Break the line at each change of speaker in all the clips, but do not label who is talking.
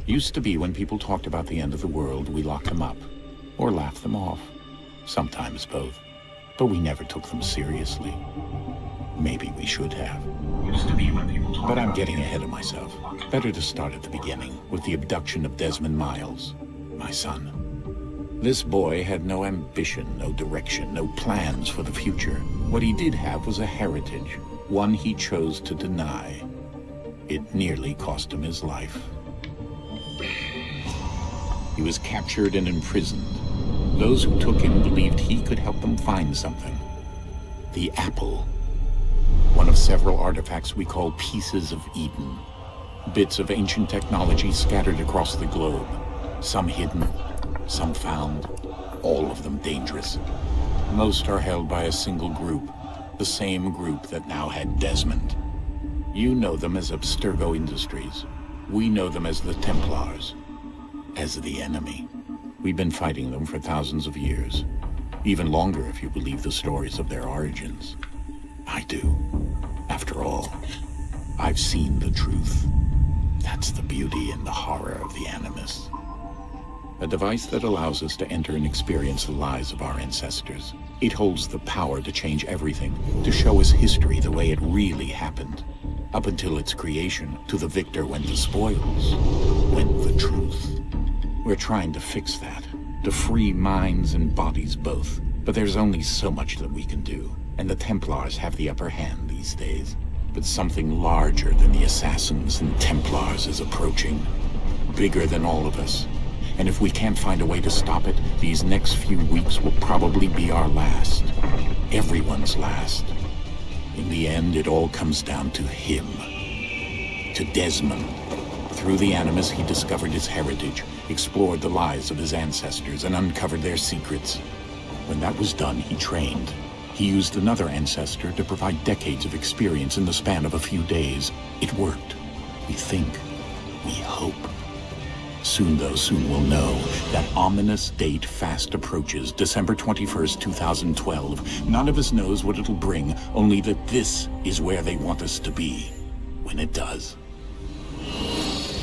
Used to be when people talked about the end of the world, we locked them up. Or laughed them off. Sometimes both. But we never took them seriously. Maybe we should have. Used to be when people talked But I'm getting ahead of myself. Better to start at the beginning, with the abduction of Desmond Miles, my son. This boy had no ambition, no direction, no plans for the future. What he did have was a heritage, one he chose to deny. It nearly cost him his life. He was captured and imprisoned. Those who took him believed he could help them find something. The apple. One of several artifacts we call pieces of Eden. Bits of ancient technology scattered across the globe. Some hidden, some found, all of them dangerous. Most are held by a single group, the same group that now had Desmond. You know them as Abstergo Industries. We know them as the Templars, as the enemy. We've been fighting them for thousands of years, even longer if you believe the stories of their origins. I do. After all, I've seen the truth. That's the beauty and the horror of the Animus. A device that allows us to enter and experience the lives of our ancestors. It holds the power to change everything, to show us history the way it really happened. Up until its creation, to the victor went the spoils, went the truth. We're trying to fix that, to free minds and bodies both. But there's only so much that we can do, and the Templars have the upper hand these days. But something larger than the assassins and Templars is approaching, bigger than all of us. And if we can't find a way to stop it, these next few weeks will probably be our last. Everyone's last. In the end, it all comes down to him. To Desmond. Through the Animus, he discovered his heritage, explored the lives of his ancestors, and uncovered their secrets. When that was done, he trained. He used another ancestor to provide decades of experience in the span of a few days. It worked. We think. We hope. Soon we'll know. That ominous date fast approaches, December 21st, 2012. None of us knows what it'll bring, only that this is where they want us to be, when it does.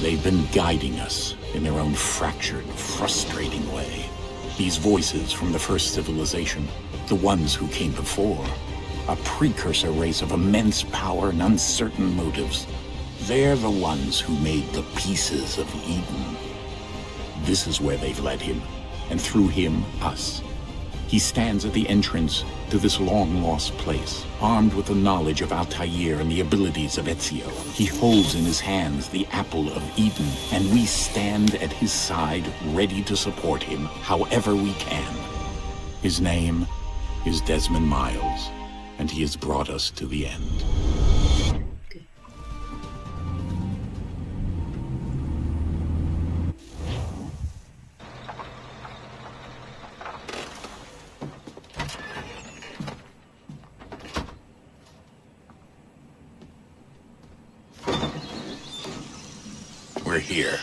They've been guiding us in their own fractured, frustrating way. These voices from the first civilization, the ones who came before, a precursor race of immense power and uncertain motives. They're the ones who made the pieces of Eden. This is where they've led him, and through him, us. He stands at the entrance to this long-lost place, armed with the knowledge of Altair and the abilities of Ezio. He holds in his hands the apple of Eden, and we stand at his side, ready to support him however we can. His name is Desmond Miles, and he has brought us to the end. We're here.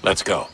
Let's go.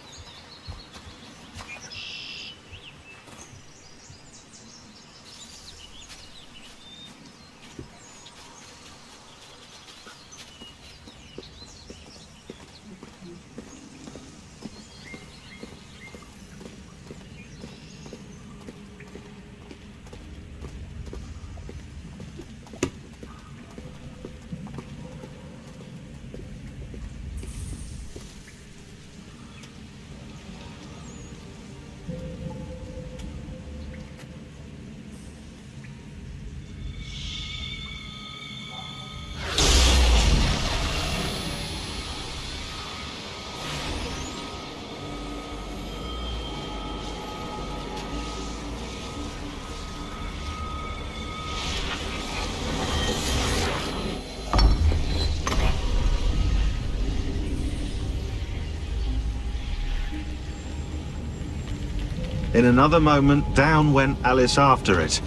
In another moment, down went Alice after it.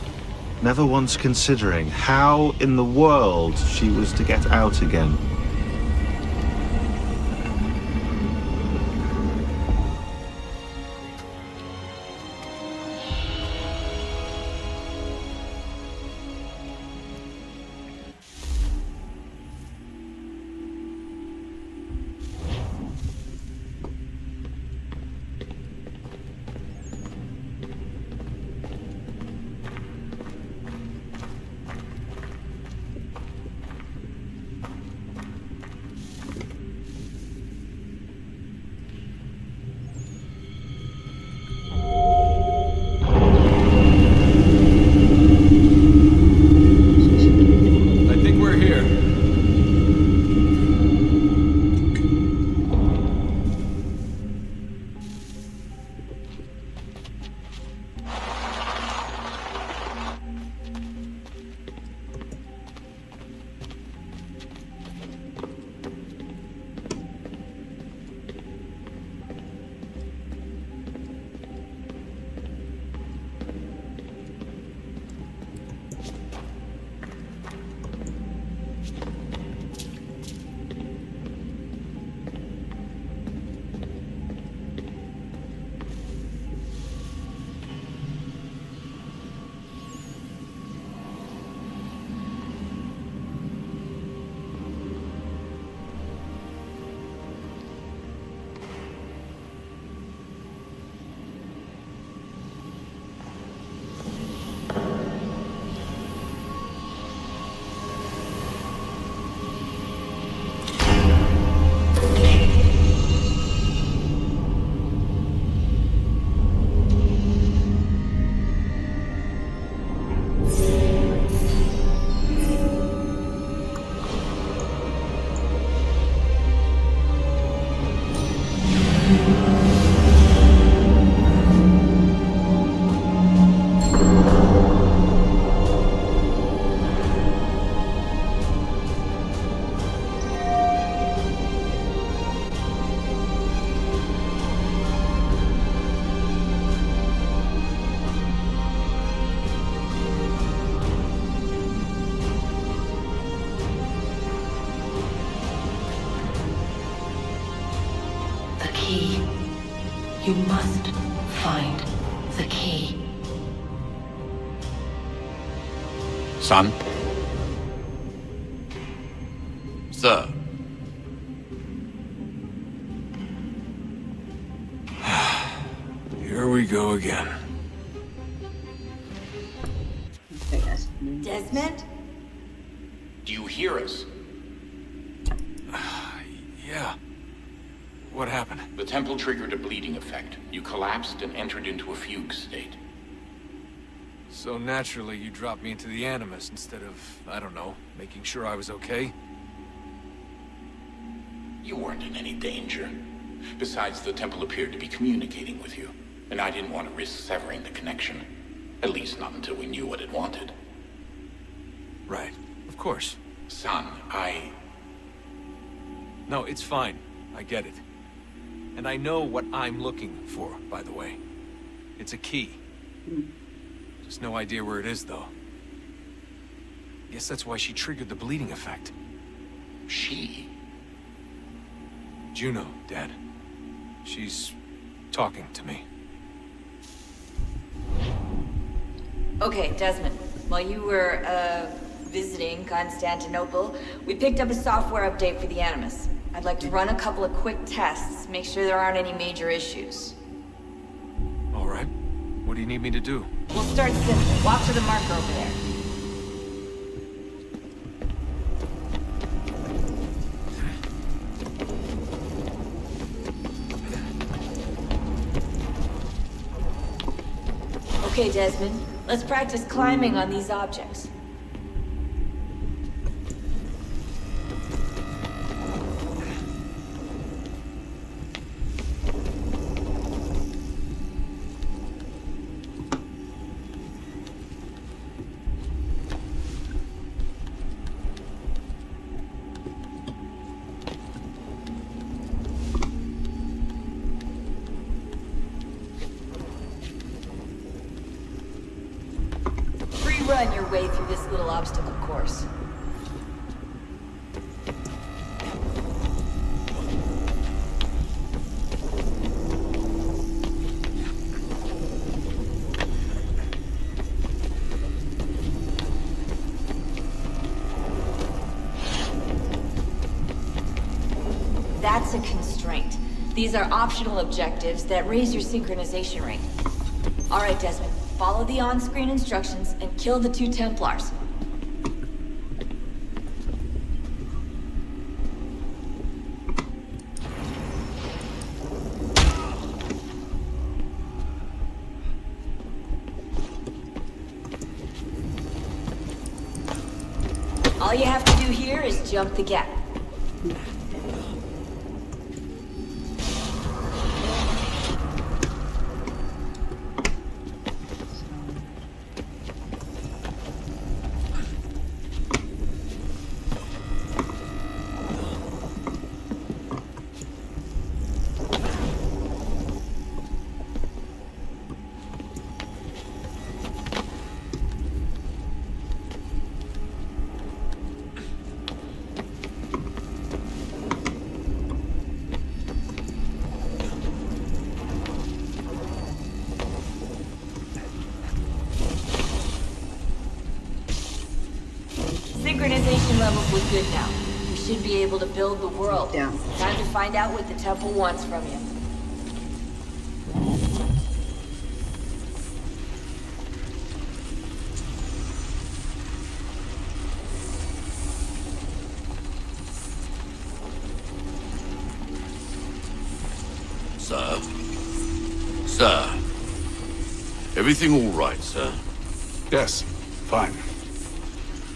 never once considering how in the world she was to get out again.
You must find the key.
Son?
Sir. Here we go again.
Desmond?
Do you hear us?
Yeah. What happened?
The temple triggered a bleeding effect. You collapsed and entered into a fugue state.
So naturally, you dropped me into the Animus instead of, I don't know, making sure I was okay?
You weren't in any danger. Besides, the temple appeared to be communicating with you, and I didn't want to risk severing the connection. At least not until we knew what it wanted.
Right. Of course.
Son,
No, it's fine. I get it. And I know what I'm looking for, by the way. It's a key. Just no idea where it is, though. Guess that's why she triggered the bleeding effect.
She?
Juno, Dad. She's talking to me.
Okay, Desmond. While you were, visiting Constantinople, we picked up a software update for the Animus. I'd like to run a couple of quick tests, make sure there aren't any major issues.
All right. What do you need me to do?
We'll start simple. Walk to the marker over there. Okay, Desmond. Let's practice climbing on these objects. run your way through this little obstacle course. That's a constraint. These are optional objectives that raise your synchronization rate. Alright, Desmond. Follow the on-screen instructions and kill the 2 Templars. All you have to do here is jump the gap. Synchronization levels look good now. We should be able to build the world.
Yeah.
Time to find out what the temple wants from you.
Sir? Sir? Everything all right, sir?
Yes, fine.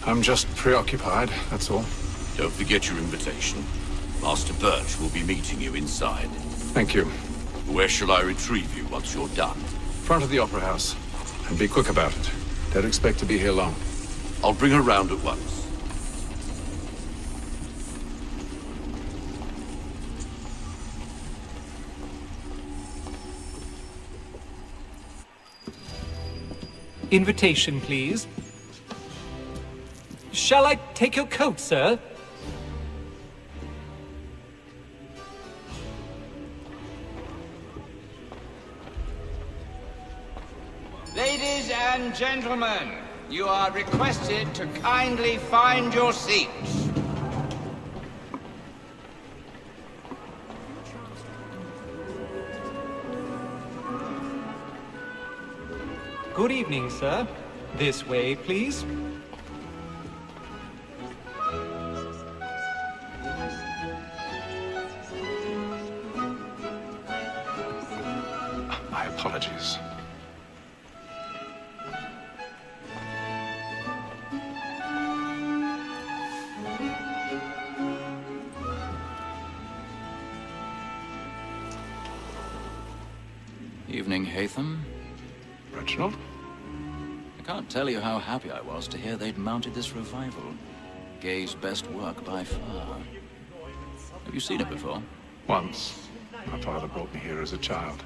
I'm just preoccupied, that's all.
Don't forget your invitation. Master Birch will be meeting you inside.
Thank you.
Where shall I retrieve you once you're done?
Front of the Opera House. And be quick about it. Don't expect to be here long.
I'll bring her round at once.
Invitation, please. Shall I take your coat, sir?
Ladies and gentlemen, you are requested to kindly find your seats.
Good evening, sir. This way, please.
My apologies.
Evening, Hatham.
Reginald?
I can't tell you how happy I was to hear they'd mounted this revival. Gay's best work by far. Have you seen it before?
Once. My father brought me here as a child.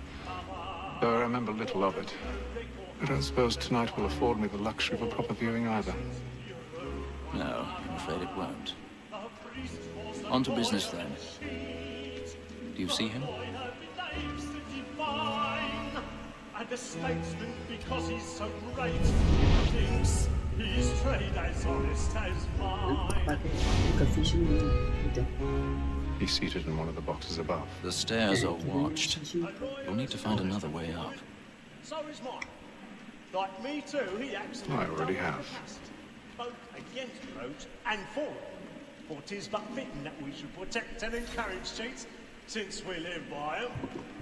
Though I remember little of it. I don't suppose tonight will afford me the luxury of a proper viewing either.
No, I'm afraid it won't. On to business then. Do you see him?
And the statesman, because he's so great, thinks his trade as honest as mine.
He's seated in one of the boxes above.
The stairs are watched. You'll need to find another way up.
So is mine. Like me too, he acts
I already have.
both against roads and for them. For 'tis but fitting that we should protect and encourage cheats, since we live by them.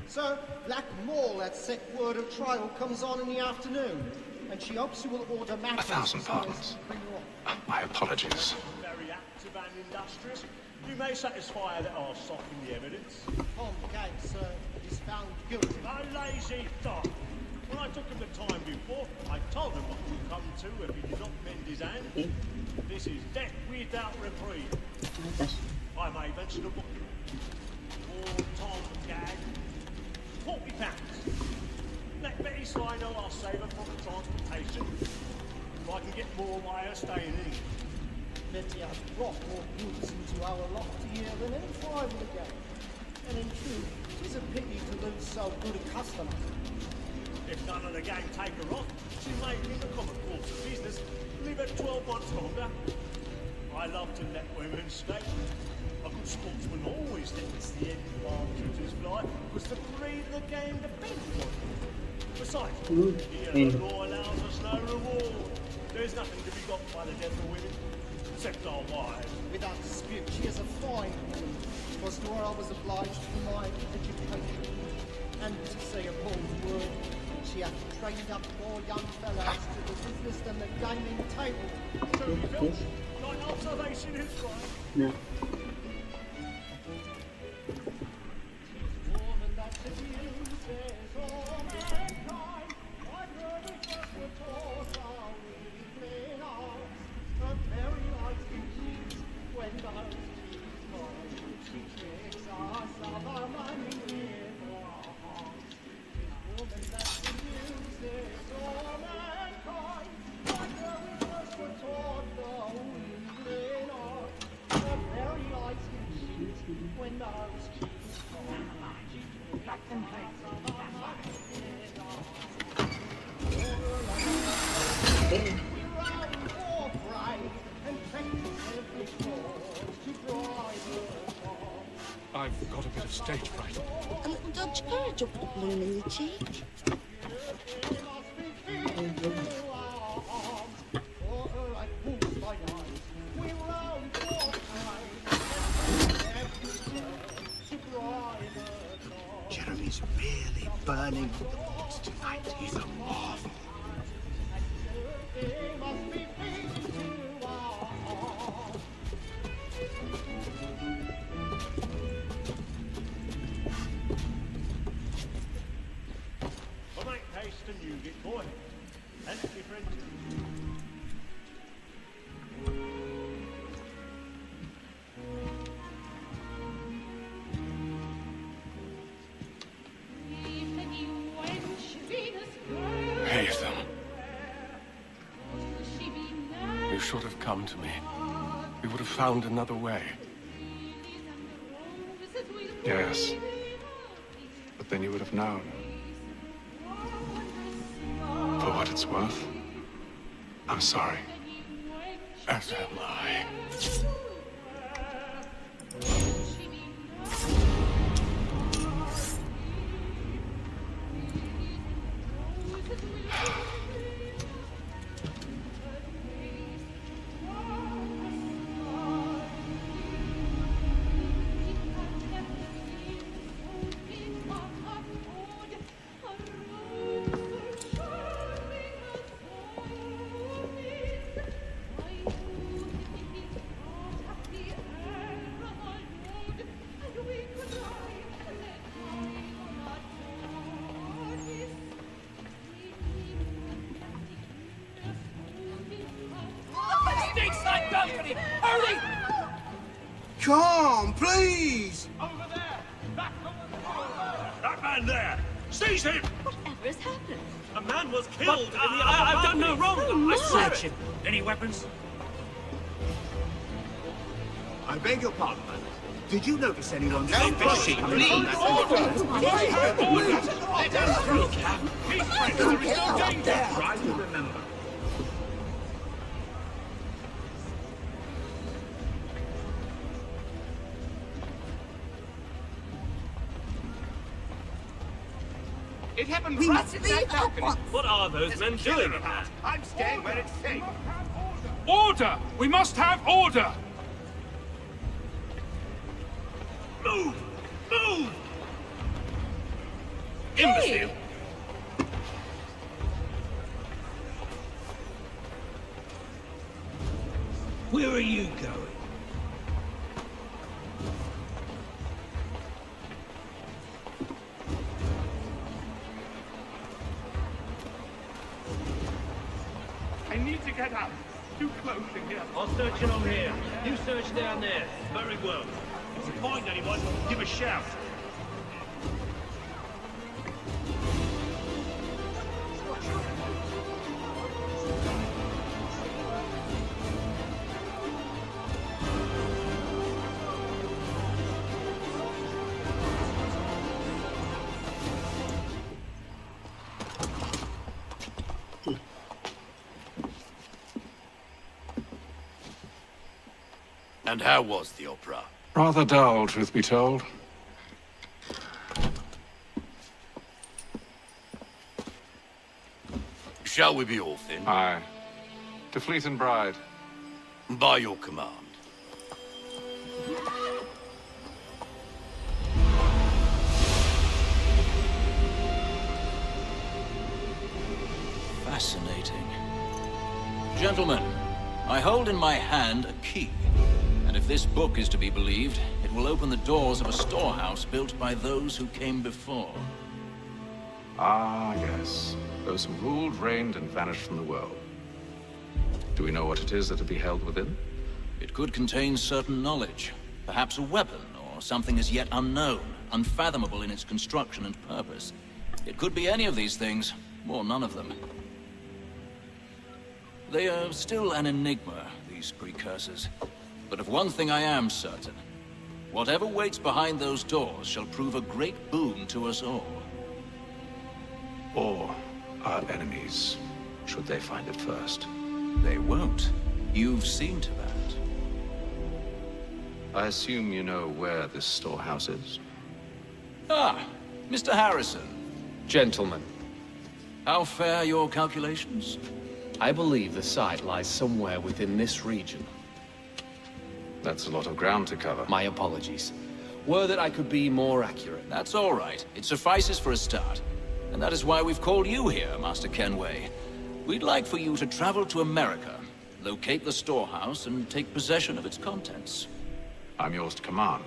So, Black Mall had set word of trial comes on in the afternoon, and she hopes you will order matters.
1,000 pardons. My apologies.
Very active and industrious. You may satisfy that I'll soften the evidence.
Tom Gates is found guilty.
A lazy dog. When I took him the time before, I told him what would come to if he did not mend his hand. This is death without reprieve. I may mention a book. Poor Tom Gag. £40. Let Betty Sly know I'll save her from the transportation. if I can get more by her staying in.
Betty has brought more goods into our loft here than any rival again. And in truth, it is a pity to lose so good a customer.
If none of the gang take her off, she may in the common course of business live at 12 months longer. I love to let women stay. A good sportsman always lets the end while shooters fly, because the breed of the game depends on it. Besides, the law allows us no reward. There's nothing to be got by the death of women, except our wives.
Without dispute, she is a fine woman. Because to her I was obliged for my education. And to say a bold word, she hath trained up more young fellows to the business than the gaming table.
Truly, Filch, thine observation is right.
No.
I've got a bit of stage fright.
A little Dutch courage will put a bloom in your cheek.
Jeremy's really burning with the thoughts tonight. He's a marvel.
Well, make haste and you get boy. And your friend.
Hasten. You should have come to me. We would have found another way.
Yes. But then you would have known. For what it's worth, I'm sorry.
As am I.
Hurry! Come, please!
Over there! Back from the car! That man there! Seize him!
Whatever has happened?
A man was killed in the
I've done no wrong.
Oh,
I
my.
searched him. Any weapons?
I beg your pardon, man. Did you notice anyone?
No, please.
Peace, friends, there is no danger!
Try to remember.
It happened
We
right
must
in
leave
that
at
balcony.
once.
What are those men doing?
I'm staying where it's safe.
Order! We must have order!
Move! Move!
Imbecile!
Where are you going?
I need to get out. Too close in here.
I'll search along here. You search down there. Very well. If you find anyone, give a shout.
And how was the opera?
Rather dull, truth be told.
Shall we be off then?
Aye. To Fleet and Bride.
By your command.
Fascinating. Gentlemen, I hold in my hand a key. And if this book is to be believed, it will open the doors of a storehouse built by those who came before.
Ah, yes. Those who ruled, reigned, and vanished from the world. Do we know what it is that will be held within?
It could contain certain knowledge. Perhaps a weapon, or something as yet unknown, unfathomable in its construction and purpose. It could be any of these things, or none of them. They are still an enigma, these precursors. But of one thing I am certain. Whatever waits behind those doors shall prove a great boon to us all.
Or our enemies, should they find it first.
They won't. You've seen to that.
I assume you know where this storehouse is?
Ah, Mr. Harrison.
Gentlemen,
How fare your calculations?
I believe the site lies somewhere within this region.
That's a lot of ground to cover.
My apologies. Were that I could be more accurate.
That's all right. It suffices for a start. And that is why we've called you here, Master Kenway. We'd like for you to travel to America, locate the storehouse, and take possession of its contents.
I'm yours to command.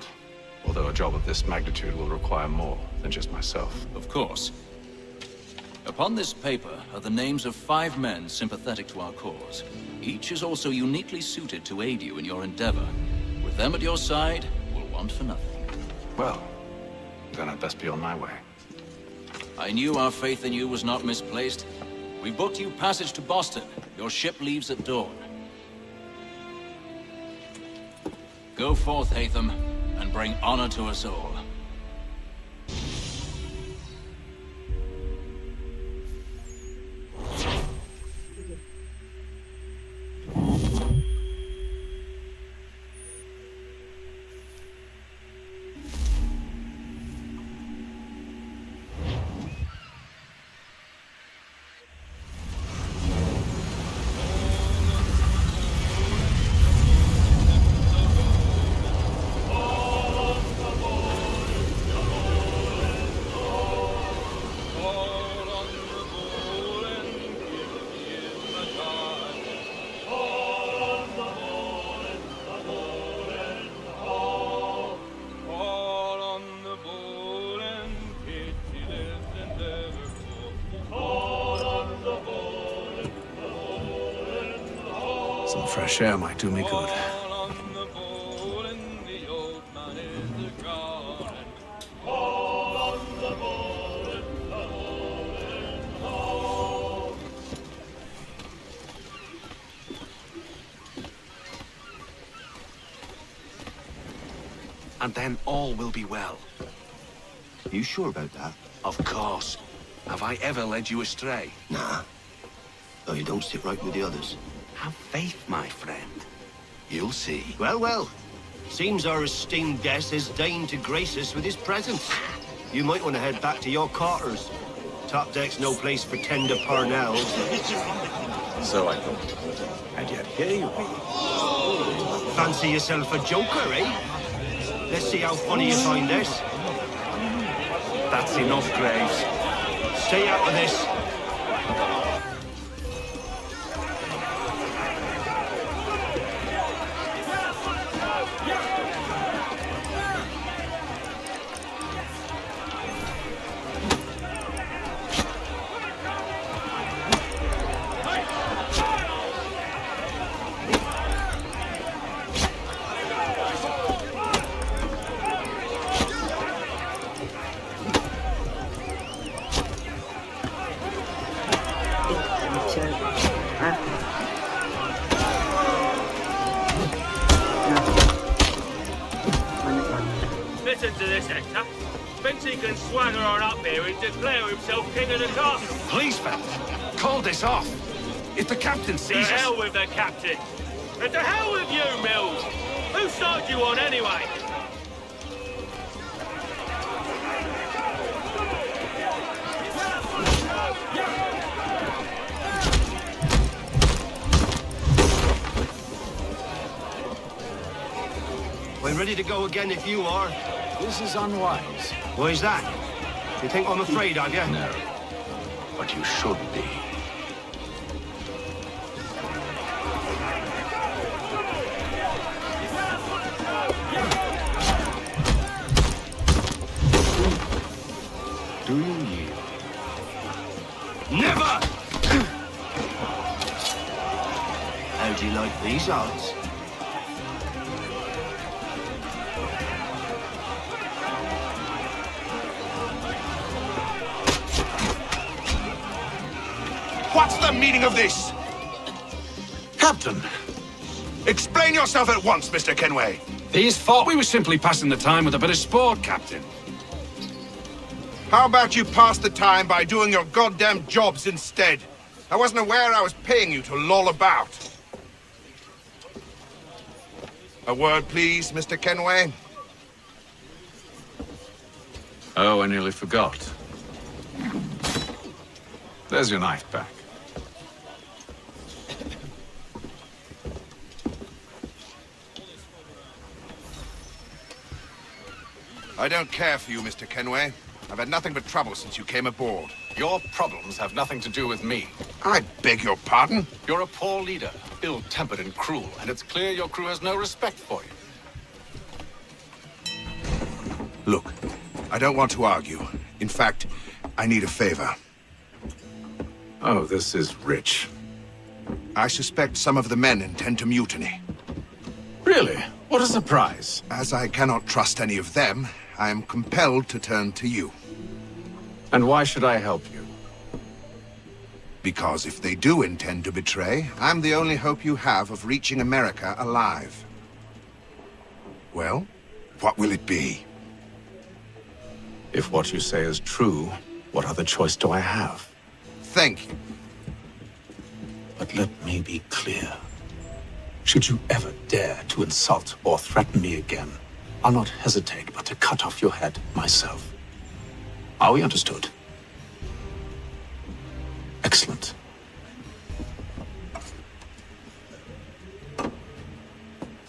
Although a job of this magnitude will require more than just myself.
Of course. Upon this paper are the names of 5 men sympathetic to our cause. Each is also uniquely suited to aid you in your endeavor. With them at your side, we'll want for nothing.
Well, then I'd best be on my way.
I knew our faith in you was not misplaced. We booked you passage to Boston. Your ship leaves at dawn. Go forth, Hatham, and bring honor to us all.
Some fresh air might do me good.
And then all will be well.
You sure about that?
Of course. Have I ever led you astray?
Nah. Though you don't sit right with the others.
Have faith, my friend. You'll see.
Well, well. Seems our esteemed guest has deigned to grace us with his presence. You might want to head back to your quarters. Top deck's no place for tender parnells.
So I thought. And yet here you are.
Fancy yourself a joker, eh? Let's see how funny you find this.
That's enough, Graves.
Stay out of this.
Listen to this, Hector. Spent thinks he can swagger on up here and declare himself king of the castle?
Please, fellas, call this off. If the captain
To
sees us...
hell with the captain. And to hell with you, Mills. Whose side you on, anyway?
We're ready to go again if you are.
This is unwise.
Why is that? You think I'm afraid of you?
No. But you should be. Do you yield?
Never! How do you like these odds?
What's the meaning of this?
Captain,
Explain yourself at once, Mr. Kenway.
these thought we were simply passing the time with a bit of sport, Captain.
How about you pass the time by doing your goddamn jobs instead? I wasn't aware I was paying you to loll about. A word, please, Mr. Kenway.
Oh, I nearly forgot. There's your knife back.
I don't care for you, Mr. Kenway. I've had nothing but trouble since you came aboard.
Your problems have nothing to do with me.
I beg your pardon?
You're a poor leader, ill-tempered and cruel, and it's clear your crew has no respect for you.
Look, I don't want to argue. In fact, I need a favor.
Oh, this is rich.
I suspect some of the men intend to mutiny.
Really? What a surprise.
As I cannot trust any of them, I am compelled to turn to you.
And why should I help you?
Because if they do intend to betray, I'm the only hope you have of reaching America alive. Well, what will it be?
If what you say is true, what other choice do I have?
Thank you.
But let me be clear. Should you ever dare to insult or threaten me again, I'll not hesitate but to cut off your head myself. Are we understood? Excellent.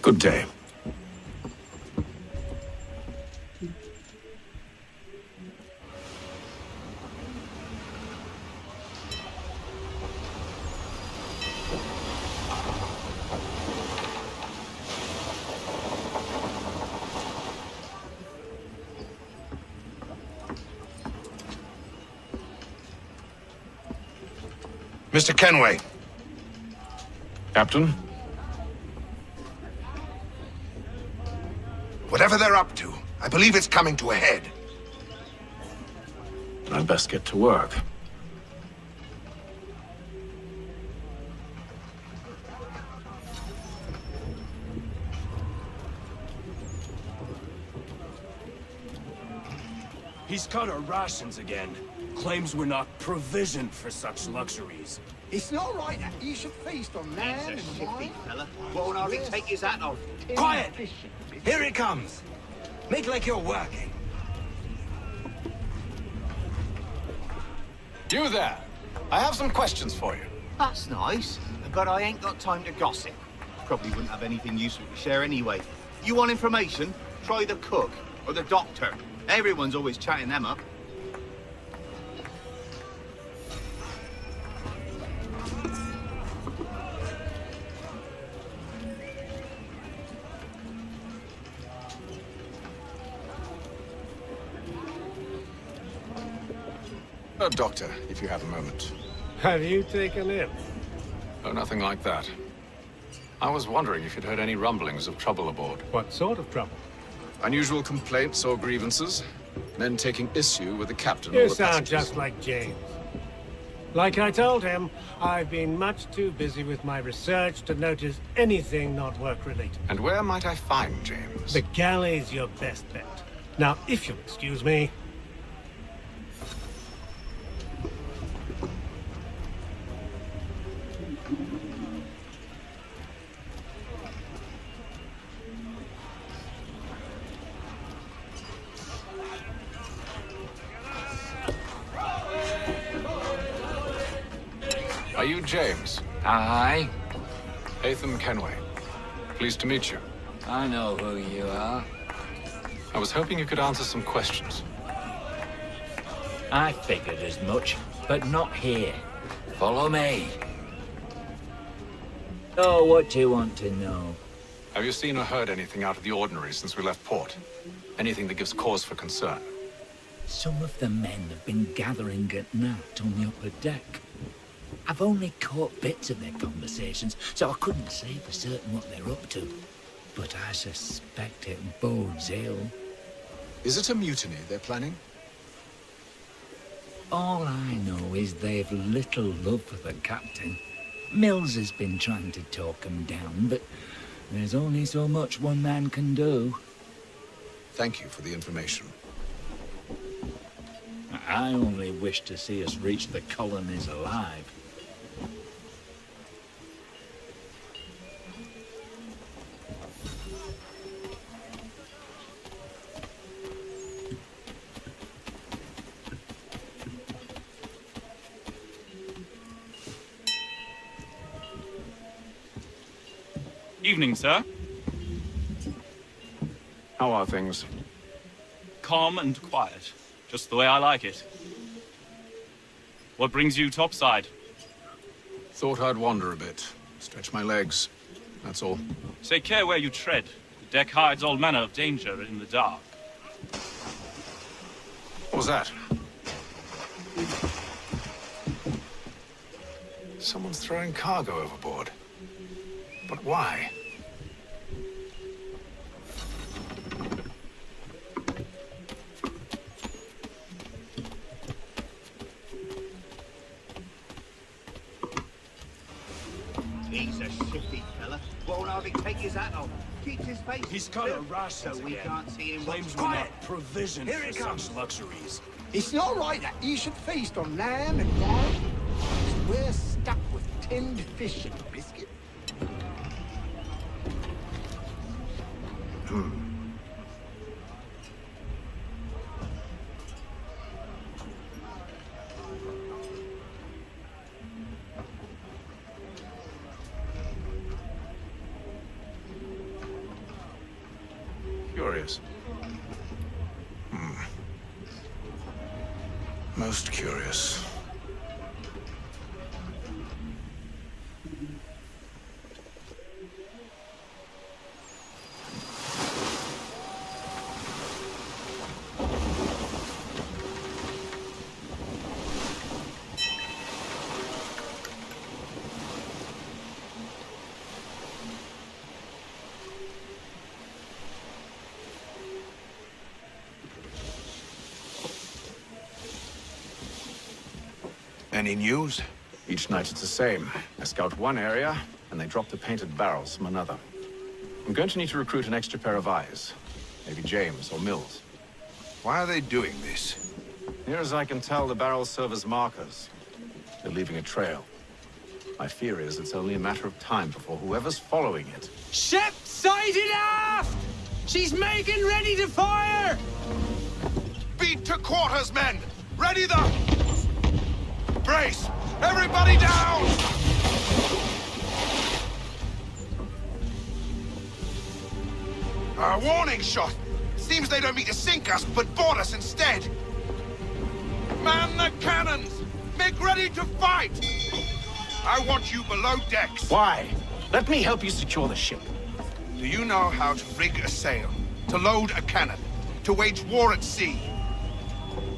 Good day.
Mr. Kenway.
Captain?
Whatever they're up to, I believe it's coming to a head.
Then I'd best get to work.
He's cut our rations again. Claims we're not provisioned for such luxuries.
It's not right that you should feast on lamb and wine.
Fella. Won't hardly take his hat off.
Quiet! Here it comes. Make like you're working.
You there. I have some questions for you.
That's nice, but I ain't got time to gossip. Probably wouldn't have anything useful to share anyway. You want information? Try the cook or the doctor. Everyone's always chatting them up.
Doctor, if you have a moment.
Have you taken ill?
Oh, nothing like that. I was wondering if you'd heard any rumblings of trouble aboard.
What sort of trouble?
Unusual complaints or grievances? Men taking issue with the captain or
You
the
sound
passengers?
just like James. Like I told him, I've been much too busy with my research to notice anything not work-related.
And where might I find James?
The galley's your best bet. Now, if you'll excuse me...
Are you James?
Aye.
Hatham Kenway. Pleased to meet you.
I know who you are.
I was hoping you could answer some questions.
I figured as much, but not here. Follow me. Oh, what do you want to know?
Have you seen or heard anything out of the ordinary since we left port? Anything that gives cause for concern?
Some of the men have been gathering at night on the upper deck. I've only caught bits of their conversations, so I couldn't say for certain what they're up to. But I suspect it bodes ill.
Is it a mutiny they're planning?
All I know is they've little love for the captain. Mills has been trying to talk him down, but there's only so much one man can do.
Thank you for the information.
I only wish to see us reach the colonies alive.
Evening, sir.
How are things?
Calm and quiet. Just the way I like it. What brings you topside?
Thought I'd wander a bit. Stretch my legs. That's all.
Take care where you tread. The deck hides all manner of danger in the dark.
What was that? Someone's throwing cargo overboard. But why?
He's a shifty fella. Won't hardly take his hat off. Keeps his face.
He's got a rations
so we
again.
can't see him.
Claims we're not provisioned for such luxuries.
It's not right that you should feast on lamb and wine. We're stuck with tinned fish and biscuit.
Curious. Most curious.
Any news?
Each night it's the same. I scout one area, and they drop the painted barrels from another. I'm going to need to recruit an extra pair of eyes. Maybe James or Mills.
Why are they doing this?
Near as I can tell, the barrels serve as markers. They're leaving a trail. My fear is it's only a matter of time before whoever's following it...
Ship sighted aft! She's making ready to fire!
Beat to quarters, men! Ready the... Brace! Everybody down! A warning shot! Seems they don't mean to sink us, but board us instead! Man the cannons! Make ready to fight! I want you below decks.
Why? Let me help you secure the ship.
Do you know how to rig a sail? To load a cannon? To wage war at sea?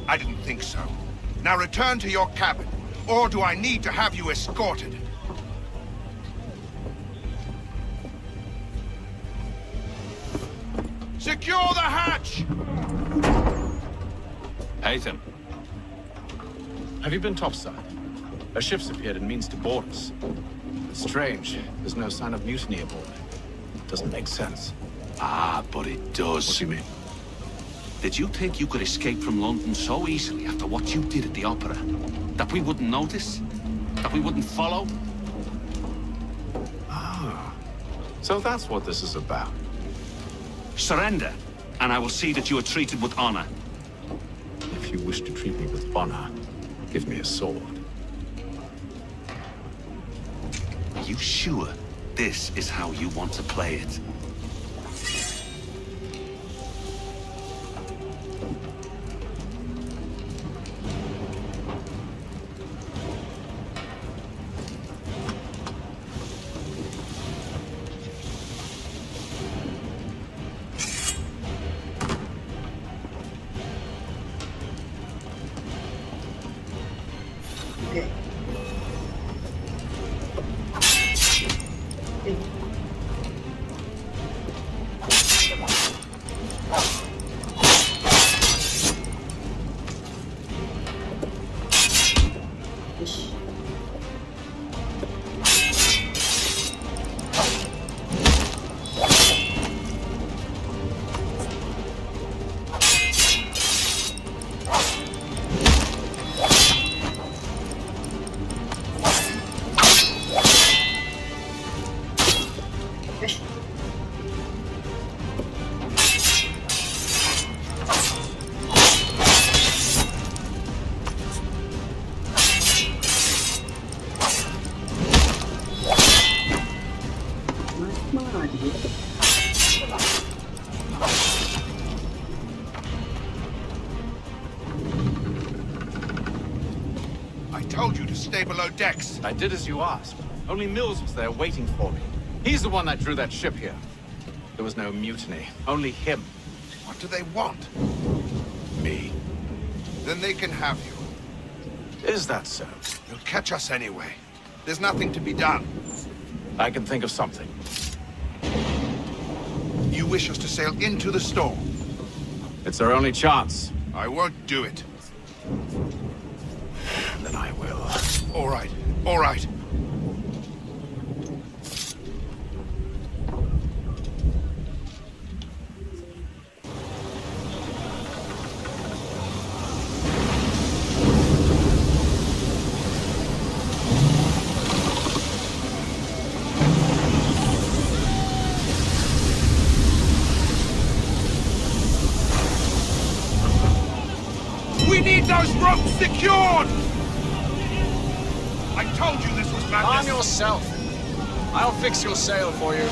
I didn't think so. Now return to your cabin, or do I need to have you escorted? Secure the hatch!
Hatham. Have you been topside? A ship's appeared and means to board us. It's strange. There's no sign of mutiny aboard. Doesn't make sense.
Ah, but it does.
What do you mean?
Did you think you could escape from London so easily after what you did at the opera? That we wouldn't notice? That we wouldn't follow?
Ah. So that's what this is about.
Surrender, and I will see that you are treated with honor.
If you wish to treat me with honor, give me a sword.
you sure this is how you want to play it?
Told you to stay below decks.
I did as you asked. Only Mills was there waiting for me. He's the one that drew that ship here. There was no mutiny, only him.
What do they want?
Me.
Then they can have you.
Is that so?
They'll catch us anyway. There's nothing to be done.
I can think of something.
You wish us to sail into the storm?
It's our only chance.
I won't do it.
Then I will.
All right, all right. We need those ropes secured! I told you this was madness!
Calm yourself. I'll fix your sail for you.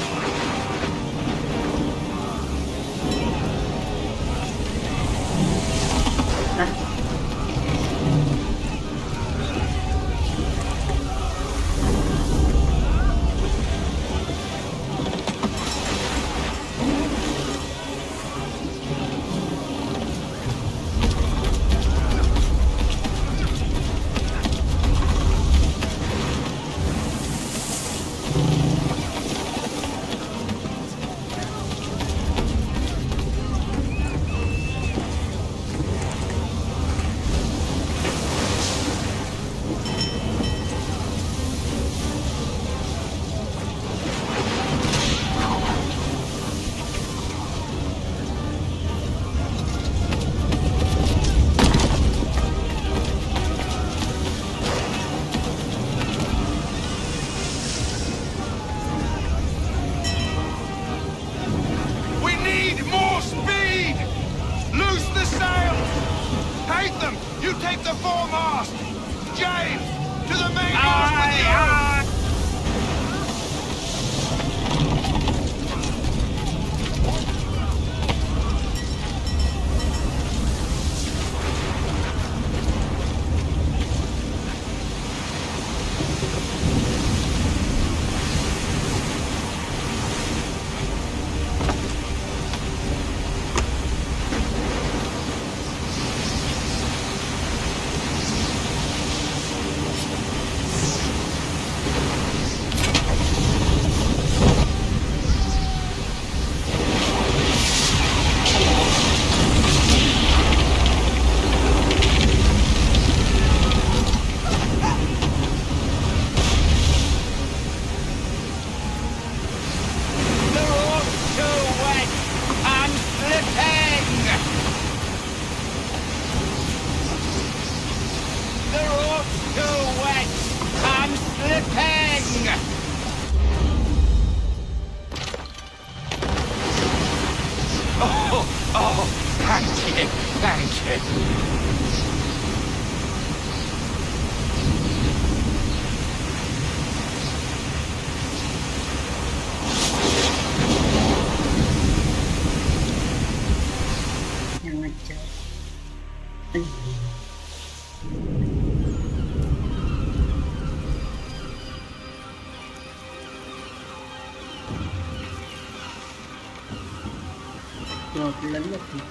2 bulan lebih.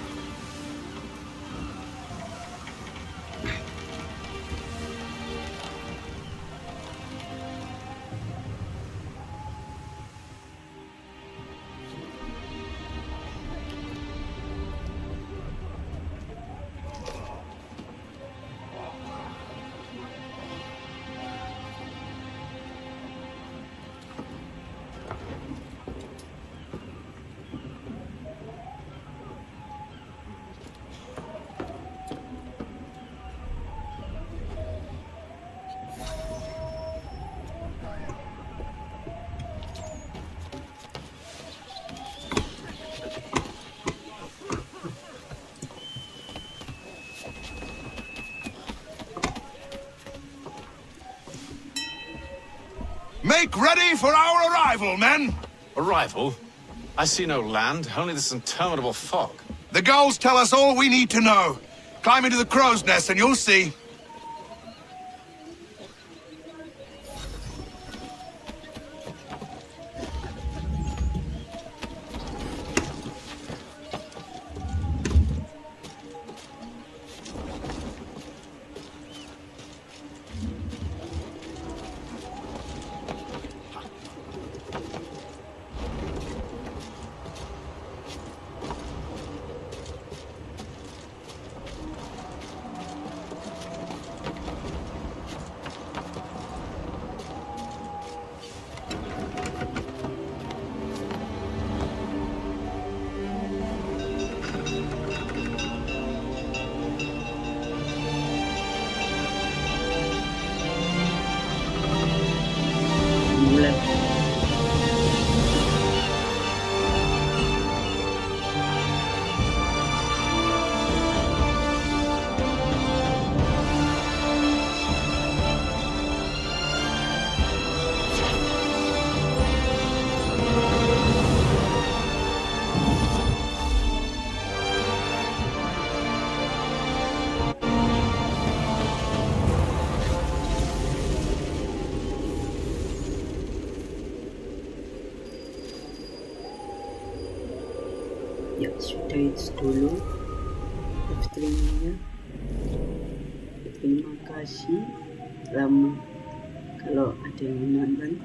Make ready for our arrival, men!
Arrival? I see no land, only this interminable fog.
The gulls tell us all we need to know. Climb into the crow's nest and you'll see.
Ya, sudah itu dulu live streamingnya. Terima kasih kalau ada yang nonton.